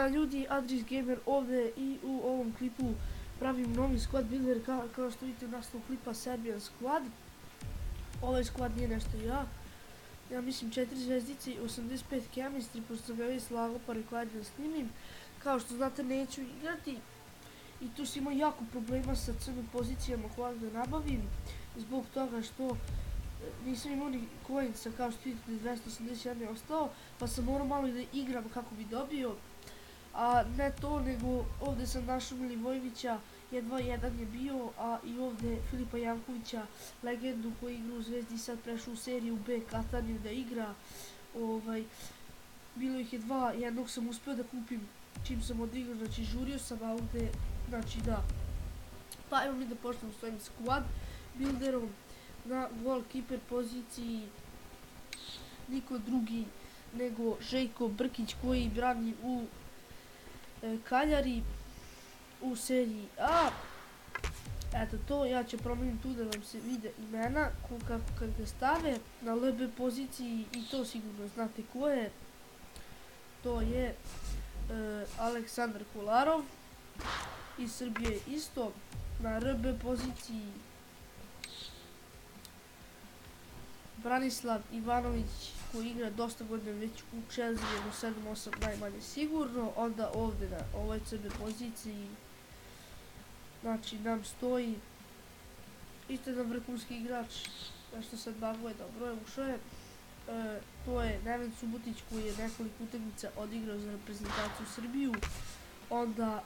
Ljudi, Adris Gamer ovdje i u ovom klipu pravim novi squad builder kao što vidite u naslovu klipa Serbian Squad. Ovaj squad nije nešto ja mislim 4 zvezdice i 85 chemistry, pošto sam ga već slago pa rekao ajde da snimim. Kao što znate neću igrati i tu sam imao jako problema sa crnim pozicijama koje da nabavim zbog toga što nisam imao ni coinsa, kao što vidite 281 je ostao, pa sam morao malo i da igram kako bi dobio. A ne to, nego ovdje sam našao Milivojevića, 1-2-1 je bio, a i ovdje Filipa Jankovića, legendu koji igra u Zvezdi i sad prešao u seriju B Kataniju da igra. Bilo ih je dva, jednog sam uspio da kupim čim sam odigrao, znači žurio sam, a ovdje, znači da. Pa evo mi da počnemo s ovim squad builderom. Na goalkeeper poziciji niko drugi nego Željko Brkić koji brani u Kaljari u seriji A. Eto to, ja ću promijeniti tu da vam se vide imena kad ga stave na LB poziciji i to sigurno znate ko je. To je Aleksandar Kolarov iz Srbije isto. Na RB poziciji Branislav Ivanović koji igra dosta godina već u Chelsea, jedno 7-8 najmanje sigurno. Onda ovdje na ovoj CB poziciji znači nam stoji isto jedan vrhunski igrač, nešto sad baguje, dobro je ušao je. To je Neven Subotić koji je nekoliko utakmica odigrao za reprezentaciju Srbiju. Onda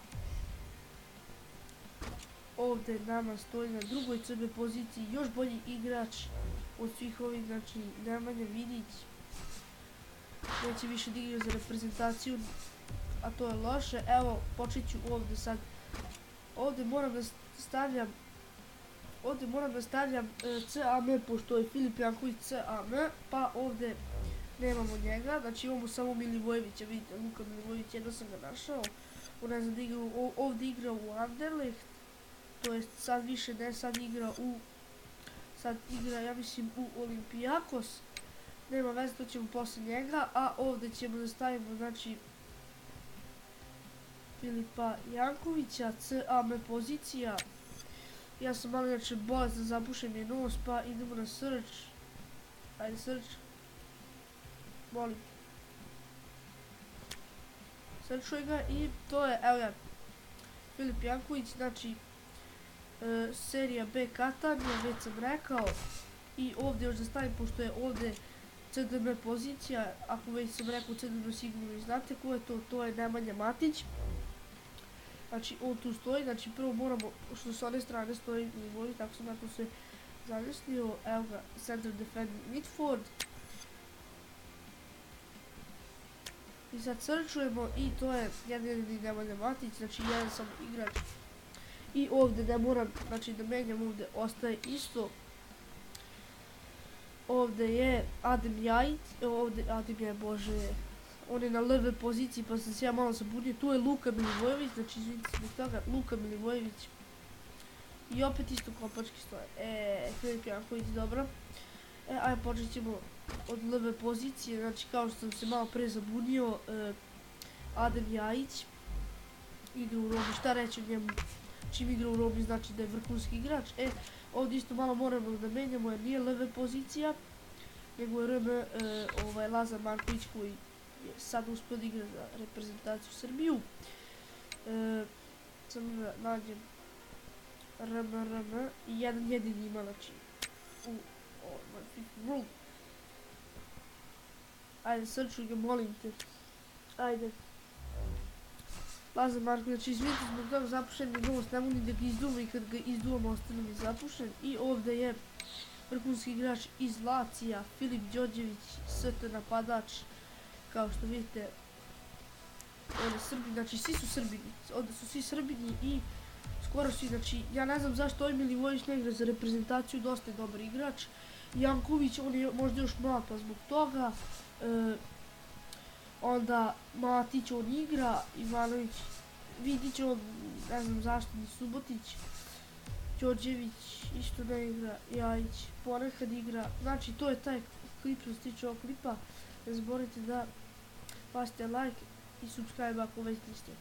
ovdje nama stoji na drugoj CB poziciji još bolji igrač od svih ovih, znači Nemanja Vidić. Neće više da igra za reprezentaciju, a to je loše. Evo, počet ću ovdje sad. Ovdje moram da stavljam CAM, pošto je Filip Janković CAM, pa ovdje nemamo njega, znači imamo samo Milivojevića, vidite, Luka Milivojević, jedno sam ga našao. On ne znam da igra, ovdje igra u Anderlecht, to jest sad više ne, sad igra ja mislim u Olympiakos. Nema veze, to ćemo poslije njega, a ovdje ćemo da stavimo znači Filipa Jankovića, CAM pozicija. Ja sam malo inače bolestan, zapušen je nos, pa idemo na search. Ajde search. Molim. Searchuj ga i to je, evo ga, Filip Janković, znači serija B Katanija, već sam rekao. I ovdje još da stavim, pošto je ovdje CDM pozicija, ako već sam rekao CDM sigurno i znate ko je to, to je Nemanja Matić. Znači on tu stoji, znači prvo moramo, što s one strane stoji Milivojević, tako sam ja to sve zamislio, evo ga, center defending midford. I sad searchujemo i to je jedini Nemanja Matić, znači jedan sam igrač. I ovdje ne moram, znači da menjam, ovdje ostaje isto. Ovdje je Adem Ljajić, ovdje Adem je, bože, on je na LV poziciji pa sam se ja malo zabunio. Tu je Luka Milivojević, znači izvinite zbog toga, Luka Milivojević. I opet isto kopački stoje. Filip Janković, dobro. Ajde počet ćemo od LV pozicije, znači kao što sam se malo pre zabunio, Adem Ljajić igra u Romi, šta reći o njemu, čim igra u Romi znači da je vrhunski igrač. Ovdje isto malo moramo da menjamo jer nije LV pozicija, nego je RM Lazar Marković koji je sad uspio da igra za reprezentaciju Srbiju. Samo da nađem RM i jedan jedini ima, znači u ajde, searchuj ga, molim te. Ajde. Lazar Marković, znači izvinite zbog toga zapušen je nos, ne mogu ni da ga izduvam i kad ga izduvam ostane mi zapušen. I ovdje je vrhunski igrač iz Lacija, Filip Đorđević, ST napadač. Kao što vidite, ovdje Srbi, znači svi su Srbini, ovdje su svi Srbini i skoro svi, znači ja ne znam zašto ovaj Milivojević ne igra za reprezentaciju, dosta je dobar igrač. Janković, on je možda još mlad pa zbog toga. Onda Matić, on igra, Ivanović, Vidić, on ne znam zašto, ni Subotić. Đorđević isto ne igra, Ljajić ponekad igra, znači to je taj klip što se tiče ovog klipa. Ne zaboravite da bacite like i subscribe ako već niste.